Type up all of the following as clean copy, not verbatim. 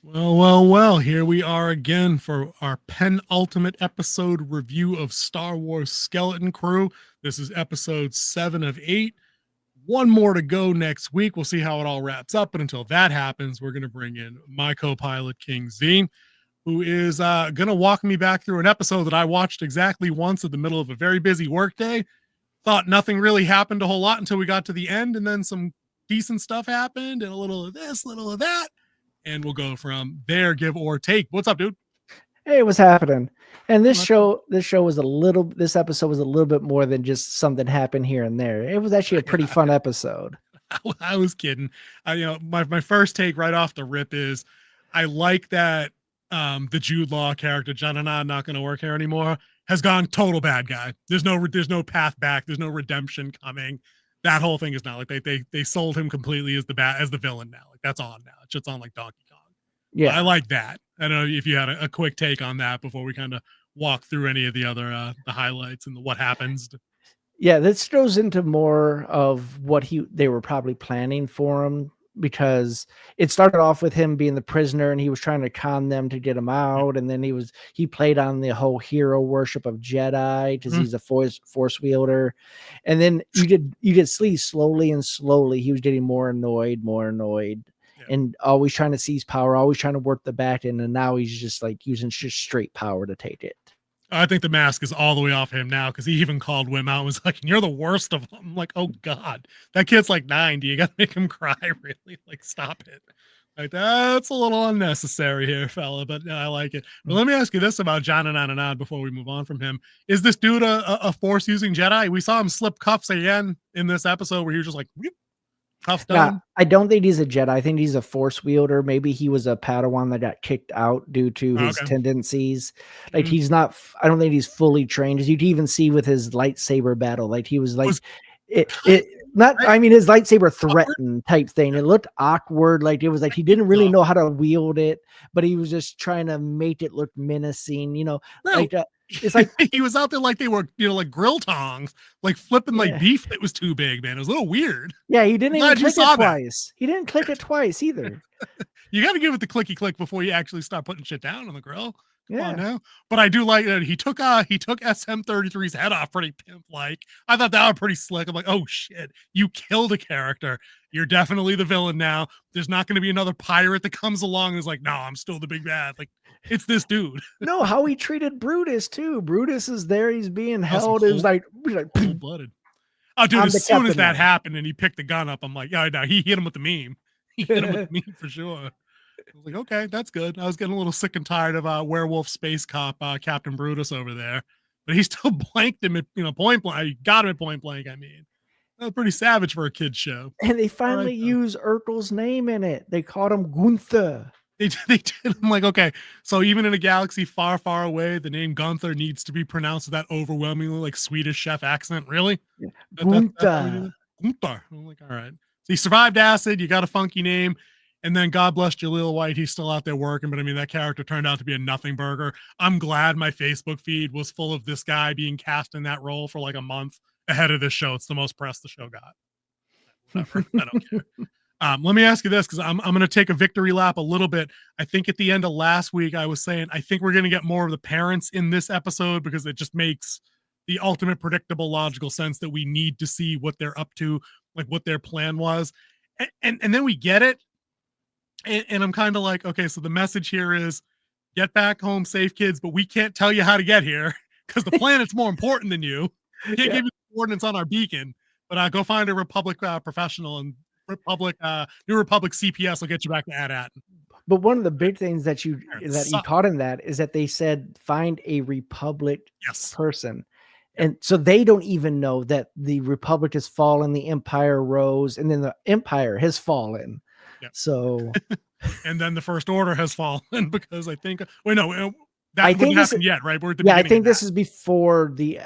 Well, here we are again for our penultimate episode review of Star Wars Skeleton Crew. This is episode 7 of 8. One more to go next week. We'll see how it all wraps up. But until that happens, we're going to bring in my co pilot, King Z, who is going to walk me back through an episode that I watched exactly once in the middle of a very busy workday. Thought nothing really happened a whole lot until we got to the end, and then some decent stuff happened, and a little of this, a little of that. And we'll go from there, give or take. What's up, dude? Hey, what's happening? And this episode was a little bit more than just something happened here and there. It was actually a pretty fun episode. I was kidding. My first take right off the rip is I like that the Jude Law character, Janana, not going to work here anymore, has gone total bad guy. There's no path back. There's no redemption coming. That whole thing is not like they sold him completely as the villain now. Like that's on now. It's just on like Donkey Kong. Yeah, I like that. I don't know if you had a quick take on that before we kind of walk through any of the other the highlights and what happens. Yeah, this goes into more of what they were probably planning for him, because it started off with him being the prisoner and he was trying to con them to get him out, and then he played on the whole hero worship of Jedi because he's a force wielder, and then you did see slowly he was getting more annoyed, and always trying to seize power, always trying to work the back end, and now he's just like using just straight power to take it. I think the mask is all the way off him now, because he even called Wim out and was like, "You're the worst of them." I'm like, oh God, that kid's like 90. You got to make him cry, really? Like, stop it. Like, that's a little unnecessary here, fella, but I like it. But let me ask you this about John and before we move on from him. Is this dude a force-using Jedi? We saw him slip cuffs again in this episode where he was just like, cuffs done. Now, I don't think he's a Jedi. I think he's a force wielder. Maybe he was a Padawan that got kicked out due to his tendencies. Like he's not, I don't think he's fully trained. As you can even see with his lightsaber battle, like he was like, I mean, his lightsaber threatened type thing. It looked awkward. Like it was like he didn't really know how to wield it, but he was just trying to make it look menacing, it's like he was out there like they were, like grill tongs, like flipping like beef that was too big, man. It was a little weird. Yeah, he didn't even click it twice. He didn't click it twice either. You got to give it the clicky click before you actually start putting shit down on the grill. Come on now. But I do like that he took SM33's head off pretty pimp like. I thought that was pretty slick. I'm like, oh shit, you killed a character. You're definitely the villain now. There's not going to be another pirate that comes along and is like, no, I'm still the big bad. Like, it's this dude. No, how he treated Brutus too. Brutus is there. He's being held. It was like cold-blooded. Oh, dude, as soon as that happened and he picked the gun up, I'm like, yeah, no, he hit him with the meme. He hit him with the meme for sure. I was like, okay, that's good. I was getting a little sick and tired of werewolf space cop Captain Brutus over there, but he still blanked him at point blank. I got him at point blank. I mean, that was pretty savage for a kid's show. And they finally used Urkel's name in it. They called him Gunther. They did. I'm like, okay, so even in a galaxy far, far away, the name Gunther needs to be pronounced with that overwhelmingly like Swedish chef accent. Really? Yeah. Gunther. Gunther. I'm like, all right. So he survived acid. You got a funky name. And then God bless Jaleel White. He's still out there working. But I mean, that character turned out to be a nothing burger. I'm glad my Facebook feed was full of this guy being cast in that role for like a month ahead of this show. It's the most press the show got. Whatever. I don't care. Let me ask you this, because I'm going to take a victory lap a little bit. I think at the end of last week, I was saying, I think we're going to get more of the parents in this episode because it just makes the ultimate predictable, logical sense that we need to see what they're up to, like what their plan was. And then we get it. And I'm kind of like, okay, so the message here is get back home safe, kids, but we can't tell you how to get here because the planet's more important than you. We can't give you the coordinates on our beacon, but go find a Republic professional, and New Republic CPS will get you back to At Attin. But one of the big things that you caught in that is that they said find a Republic person. And so they don't even know that the Republic has fallen, the Empire rose, and then the Empire has fallen. Yep. So, and then the First Order has fallen because I think that wouldn't happen yet, right? We're at the I think this is before the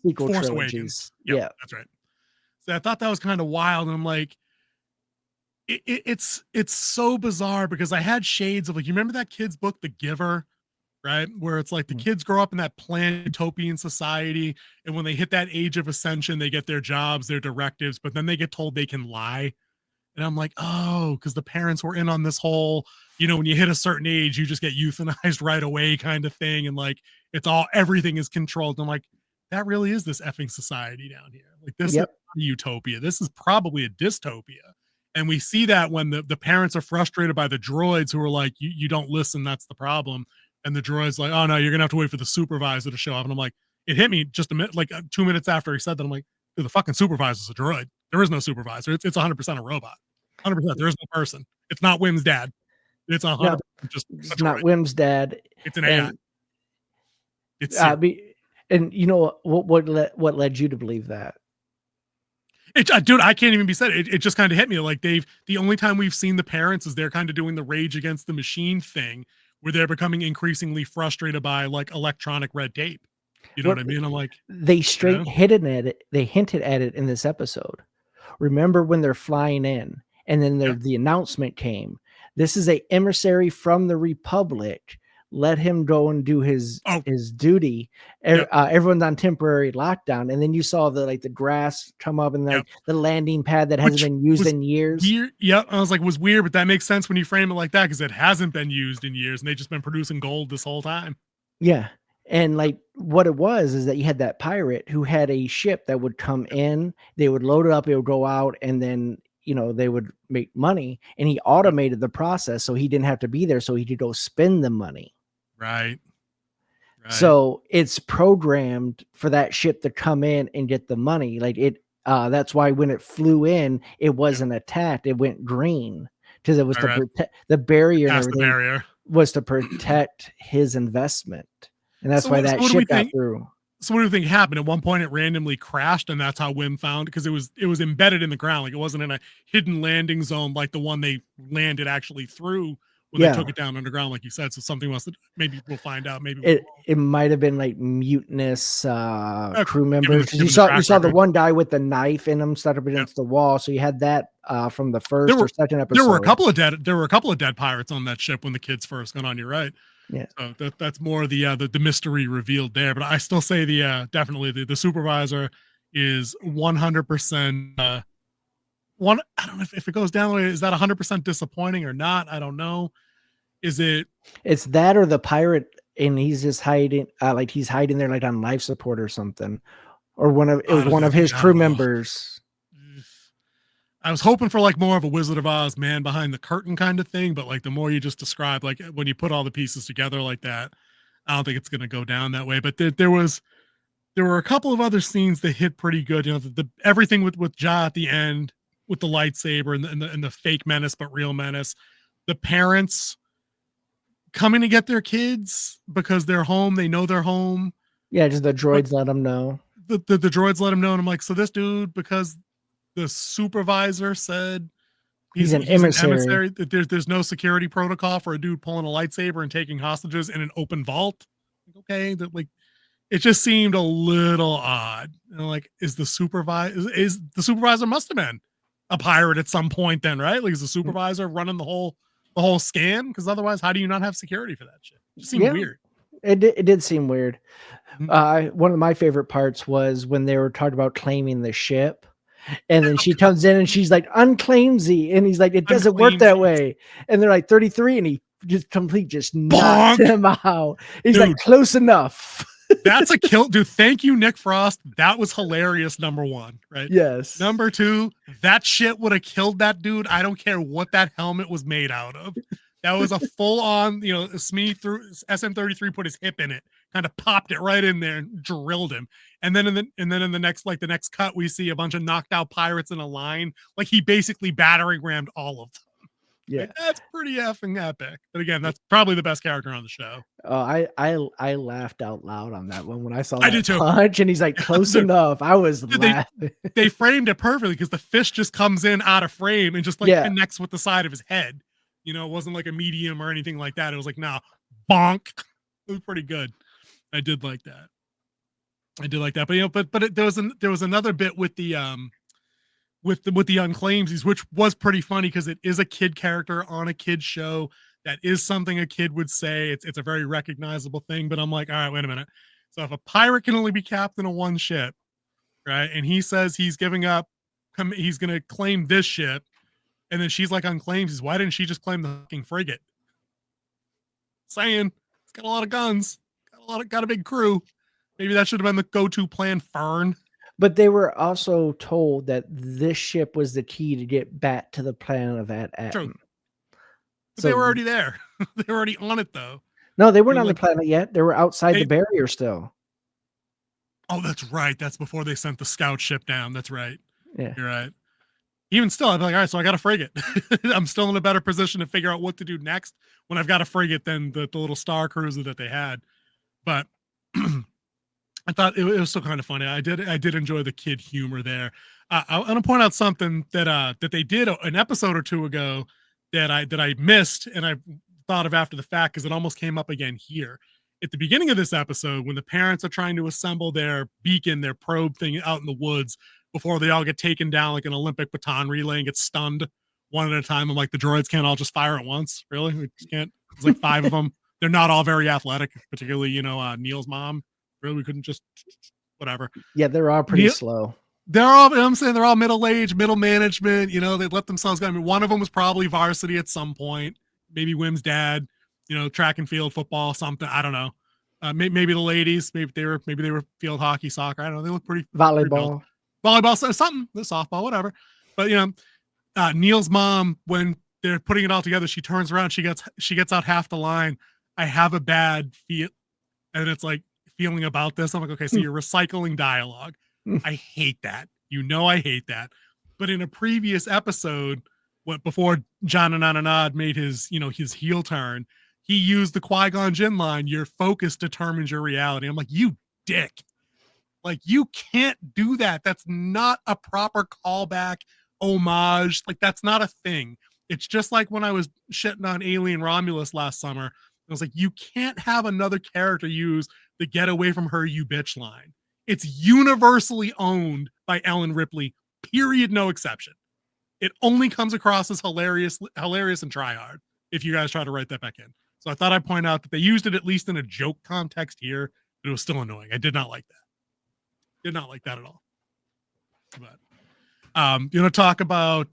sequel Force trilogies. Yep, that's right. So I thought that was kind of wild, and I'm like, it's so bizarre because I had shades of like, you remember that kid's book, The Giver, right? Where it's like the kids grow up in that planetopian society, and when they hit that age of ascension, they get their jobs, their directives, but then they get told they can lie. And I'm like, oh, because the parents were in on this whole when you hit a certain age, you just get euthanized right away, kind of thing, and like everything is controlled. I'm like, that really is this effing society down here. Like this is Yep. not a utopia. This is probably a dystopia. And we see that when the parents are frustrated by the droids who are like, you don't listen, that's the problem. And the droid's like, oh no, you're gonna have to wait for the supervisor to show up. And I'm like, it hit me just a minute, like 2 minutes after he said that. I'm like, dude, the fucking supervisor's a droid. There is no supervisor. It's 100% a robot. 100%. There is no person. It's not Wim's dad. It's 100% No, just a it's not droid. Wim's dad. It's an AI. And It's and you know what led you to believe that? dude, I can't even be said. It just kind of hit me. Like the only time we've seen the parents is they're kind of doing the rage against the machine thing, where they're becoming increasingly frustrated by like electronic red tape. You know what I mean? I'm like, they hinted at it in this episode. Remember when they're flying in, and then the announcement came. This is a emissary from the Republic. Let him go and do his duty. Everyone's on temporary lockdown, and then you saw the grass come up and like the landing pad that hasn't been used in years. Weird. Yeah, I was like, it was weird, but that makes sense when you frame it like that because it hasn't been used in years, and they've just been producing gold this whole time. Yeah, and like what it was is that you had that pirate who had a ship that would come in, they would load it up, it would go out, and then they would make money, and he automated the process so he didn't have to be there, so he could go spend the money. Right. So it's programmed for that ship to come in and get the money. Like that's why when it flew in, it wasn't attacked. It went green because it was to protect the barrier and everything was to protect his investment. And that's why that ship got through. So what do you think happened? At one point it randomly crashed, and that's how Wim found, because it was embedded in the ground. Like it wasn't in a hidden landing zone like the one they landed actually through when they took it down underground, like you said. So something must have, maybe we'll find out. Maybe it might have been like mutinous crew members. You saw the one guy with the knife in him stuck up against the wall. So you had that from the first or second episode. There were a couple of dead pirates on that ship when the kids first got on. You're right. Yeah. So that's more the mystery revealed there. But I still say definitely the supervisor is 100%. One, I don't know if it goes down the way. Is that 100% disappointing or not? I don't know. Is it? It's that or the pirate, and he's just hiding, like he's hiding there, like on life support or something, or one of his crew members. I was hoping for like more of a Wizard of Oz man behind the curtain kind of thing, but like the more you just described, like when you put all the pieces together like that, I don't think it's going to go down that way. But there were a couple of other scenes that hit pretty good. The everything with Ja at the end, with the lightsaber and the fake menace but real menace, the parents coming to get their kids because they're home, they know they're home. Yeah, just the droids let them know. The droids let them know, and I'm like, so this dude, because the supervisor said he's an emissary. There's no security protocol for a dude pulling a lightsaber and taking hostages in an open vault. Okay, it just seemed a little odd. And like, is the supervisor must have been a pirate at some point then, right? Like, is the supervisor running the whole scam? Because otherwise, how do you not have security for that shit? It just seemed weird. It did seem weird. One of my favorite parts was when they were talking about claiming the ship, and then she comes in and she's like, unclaimsy, and he's like, it doesn't work that way. And they're like 33, and he just knocks him out. He's like, close enough. That's a kill, dude. Thank you, Nick Frost. That was hilarious. Number one, right? Yes. Number two, that shit would have killed that dude. I don't care what that helmet was made out of. That was a full on, Smee threw SM-33, put his hip in it, kind of popped it right in there and drilled him. And then in the next cut, we see a bunch of knocked out pirates in a line. Like he basically battering rammed all of them. Yeah, like, that's pretty effing epic. But again, that's probably the best character on the show. I laughed out loud on that one when I saw that punch, and he's like, close enough. I was laughing. They framed it perfectly because the fish just comes in out of frame and just connects with the side of his head. It wasn't like a medium or anything like that. It was like, nah, bonk. It was pretty good. I did like that. But there was another bit with the with the unclaimsies, which was pretty funny because it is a kid character on a kid show. That is something a kid would say. It's a very recognizable thing. But I'm like, all right, wait a minute. So if a pirate can only be captain of one ship, right, and he says he's giving up, he's going to claim this ship, and then she's like unclaims, why didn't she just claim the fucking frigate? Saying it's got a lot of guns, got a big crew. Maybe that should have been the go-to plan, Fern. But they were also told that this ship was the key to get back to the planet of At True. Attin. But they were already there. They were already on it, though. No, they weren't on the planet yet. They were outside the barrier still. Oh, that's right. That's before they sent the scout ship down. That's right. Yeah. You're right. Even still, I'd be like, all right, so I got a frigate. I'm still in a better position to figure out what to do next when I've got a frigate than the little star cruiser that they had. But I thought it was still kind of funny. I did enjoy the kid humor there. I want to point out something that they did an episode or two ago that I missed and I thought of after the fact because it almost came up again here. At the beginning of this episode, when the parents are trying to assemble their beacon, their probe thing out in the woods before they all get taken down like an Olympic baton relay and get stunned one at a time. I'm like, the droids can't all just fire at once. Really? We just can't. There's like 5 of them. They're not all very athletic, particularly, Neil's mom. Really, we couldn't just whatever. Yeah, they're all pretty slow. They're all, I'm saying they're all middle-aged, middle management. They let themselves go. I mean, one of them was probably varsity at some point. Maybe Wim's dad, track and field, football, something. I don't know. Maybe the ladies, maybe they were field hockey, soccer. I don't know. They look pretty volleyball, something, the softball, whatever. But Neil's mom, when they're putting it all together, she turns around, she gets out half the line. I have a bad feel, and it's like feeling about this. I'm like, okay, so you're recycling dialogue. I hate that. I hate that. But in a previous episode, before John Ananad made his heel turn, he used the Qui-Gon Jinn line, your focus determines your reality. I'm like, you dick. Like, you can't do that. That's not a proper callback, homage. Like, that's not a thing. It's just like when I was shitting on Alien Romulus last summer. I was like, you can't have another character use the get away from her, you bitch line. It's universally owned by Ellen Ripley, period, no exception. It only comes across as hilarious and try hard if you guys try to write that back in. So I thought I'd point out that they used it at least in a joke context here, but it was still annoying. I did not like that. Did not like that at all. But talk about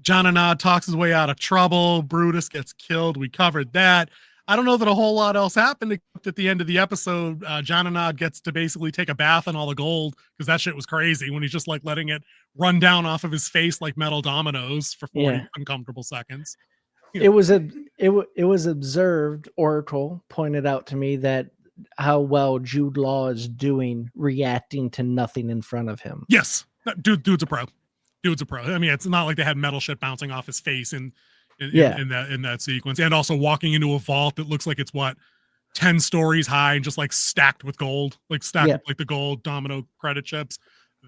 John Anad talks his way out of trouble. Brutus gets killed. We covered that. I don't know that a whole lot else happened except at the end of the episode. John Anad gets to basically take a bath in all the gold because that shit was crazy when he's just like letting it run down off of his face like metal dominoes for 40 uncomfortable seconds. It was observed. Oracle pointed out to me that how well Jude Law is doing reacting to nothing in front of him. Yes, dude's a pro. Dude's a pro. I mean, it's not like they had metal shit bouncing off his face in that sequence, and also walking into a vault that looks like it's 10 stories high and just like stacked with gold, like stacked with like the gold domino credit chips.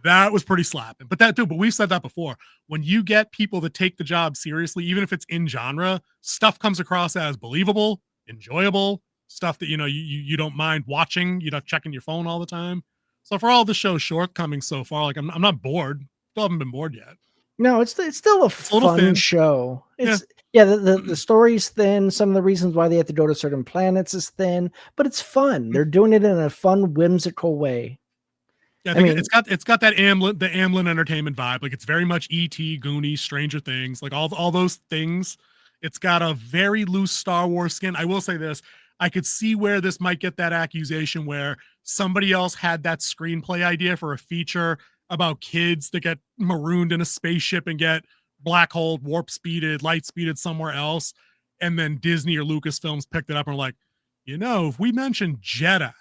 That was pretty slapping. But we've said that before. When you get people that take the job seriously, even if it's in genre, stuff comes across as believable, enjoyable, stuff that you don't mind watching. You're not checking your phone all the time. So for all the show's shortcomings so far, like I'm not bored. Still haven't been bored yet. No, it's still a fun show. It's the story's thin. Some of the reasons why they have to go to certain planets is thin, but it's fun. They're doing it in a fun, whimsical way. Yeah, I mean, it's got that Amblin Entertainment vibe. Like, it's very much E.T., Goonies, Stranger Things, like all those things. It's got a very loose Star Wars skin. I will say this. I could see where this might get that accusation where somebody else had that screenplay idea for a feature about kids that get marooned in a spaceship and get black hole, warp speeded, light speeded somewhere else. And then Disney or Lucasfilms picked it up and were like, if we mention Jedi,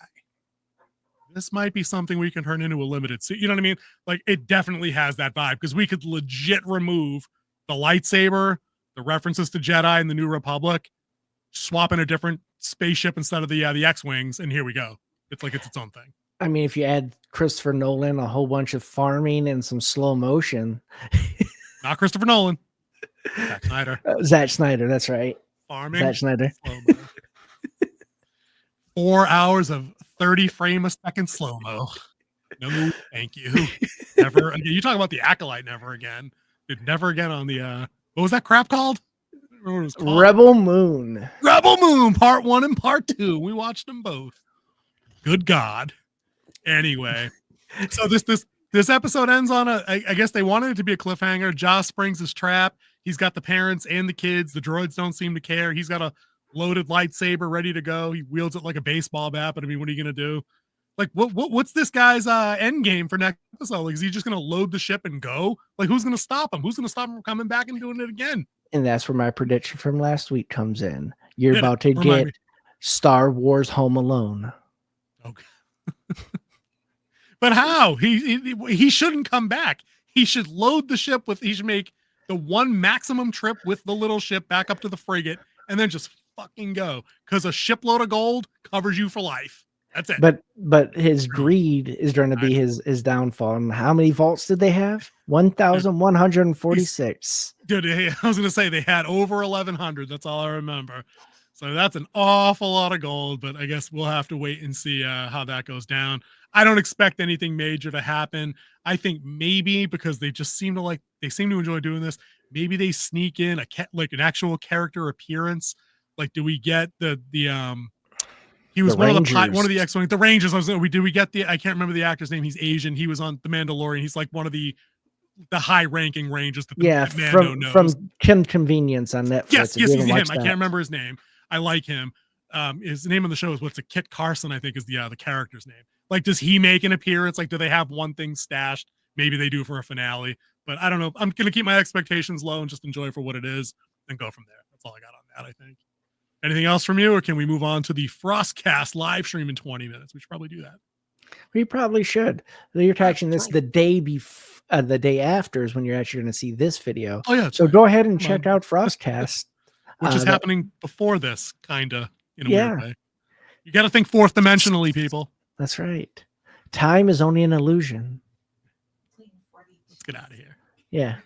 this might be something we can turn into a limited. You know what I mean? Like, it definitely has that vibe because we could legit remove the lightsaber, the references to Jedi and the New Republic, swap in a different spaceship instead of the X-Wings, and here we go. It's like it's its own thing. I mean, if you add Christopher Nolan, a whole bunch of farming and some slow motion. Not Christopher Nolan. Zack Snyder. Zack Snyder, that's right. Farming. Zack Snyder. 4 hours of 30 frame a second slow-mo. No, thank you. Never again. You talk about the Acolyte, never again. Dude, never again on the what was that crap called? Rebel Moon. Rebel Moon, part 1 and part 2. We watched them both. Good God. Anyway, so this episode ends on I guess they wanted it to be a cliffhanger. Joss springs his trap. He's got the parents and the kids. The droids don't seem to care. He's got a loaded lightsaber ready to go. He wields it like a baseball bat, but I mean, what are you gonna do? Like, what's this guy's end game for next episode? Like, is he just gonna load the ship and go? Like, who's gonna stop him? Who's gonna stop him from coming back and doing it again? And that's where my prediction from last week comes in. You're Did it? about to Remind get me. Star Wars Home Alone. Okay. But how? He shouldn't come back. He should load the ship with. He should make the one maximum trip with the little ship back up to the frigate, and then just fucking go. Because a shipload of gold covers you for life. That's it. But his greed is going to be his downfall. And how many vaults did they have? 1,146. Dude, I was gonna say they had over 1,100. That's all I remember. So that's an awful lot of gold. But I guess we'll have to wait and see how that goes down. I don't expect anything major to happen. I think maybe because they just seem to enjoy doing this. Maybe they sneak in an actual character appearance. Like, do we get the he was one of the X-Wing, the Rangers. We get I can't remember the actor's name. He's Asian. He was on The Mandalorian. He's like one of the high-ranking Rangers that Mando knows. From Kim Convenience on Netflix. Yes, he's him. I can't remember his name. I like him. His name on the show is Kit Carson, I think is the character's name. Like, does he make an appearance? Like, do they have one thing stashed? Maybe they do for a finale, but I don't know. I'm gonna keep my expectations low and just enjoy it for what it is and go from there. That's all I got on that, I think. Anything else from you, or can we move on to the Frostcast live stream in 20 minutes? We should probably do that. We probably should. You're catching this the day after is when you're actually going to see this video. Oh yeah. So go ahead and check out Frostcast, which is happening before this, kind of in a weird way. You got to think fourth dimensionally, people. That's right. Time is only an illusion. Let's get out of here. Yeah.